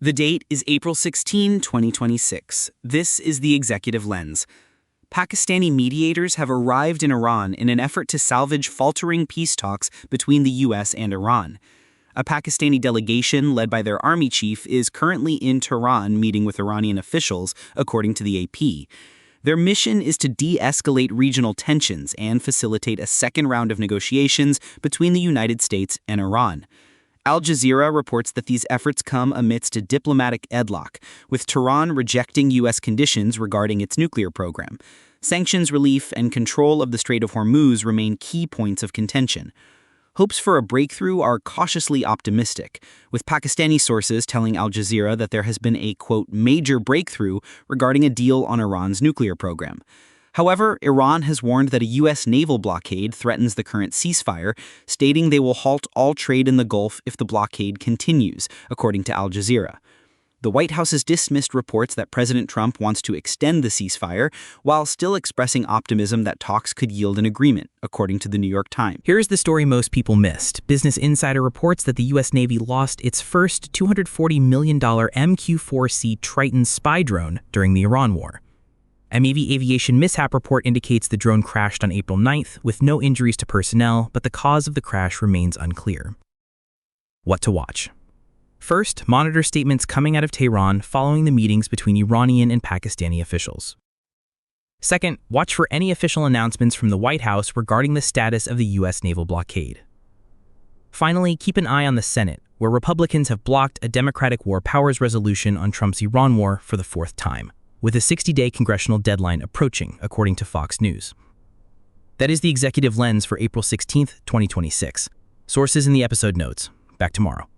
The date is April 16, 2026. This is the Executive Lens. Pakistani mediators have arrived in Iran in an effort to salvage faltering peace talks between the U.S. and Iran. A Pakistani delegation led by their army chief is currently in Tehran meeting with Iranian officials, according to the AP. Their mission is to de-escalate regional tensions and facilitate a second round of negotiations between the United States and Iran. Al Jazeera reports that these efforts come amidst a diplomatic deadlock, with Tehran rejecting U.S. conditions regarding its nuclear program. Sanctions relief and control of the Strait of Hormuz remain key points of contention. Hopes for a breakthrough are cautiously optimistic, with Pakistani sources telling Al Jazeera that there has been a, quote, major breakthrough regarding a deal on Iran's nuclear program. However, Iran has warned that a U.S. naval blockade threatens the current ceasefire, stating they will halt all trade in the Gulf if the blockade continues, according to Al Jazeera. The White House has dismissed reports that President Trump wants to extend the ceasefire, while still expressing optimism that talks could yield an agreement, according to the New York Times. Here's the story most people missed. Business Insider reports that the U.S. Navy lost its first $240 million MQ-4C Triton spy drone during the Iran war. A Navy aviation mishap report indicates the drone crashed on April 9th, with no injuries to personnel, but the cause of the crash remains unclear. What to watch? First, monitor statements coming out of Tehran following the meetings between Iranian and Pakistani officials. Second, watch for any official announcements from the White House regarding the status of the U.S. naval blockade. Finally, keep an eye on the Senate, where Republicans have blocked a Democratic War Powers resolution on Trump's Iran war for the fourth time, with a 60-day congressional deadline approaching, according to Fox News. That is the Executive Lens for April 16, 2026. Sources in the episode notes. Back tomorrow.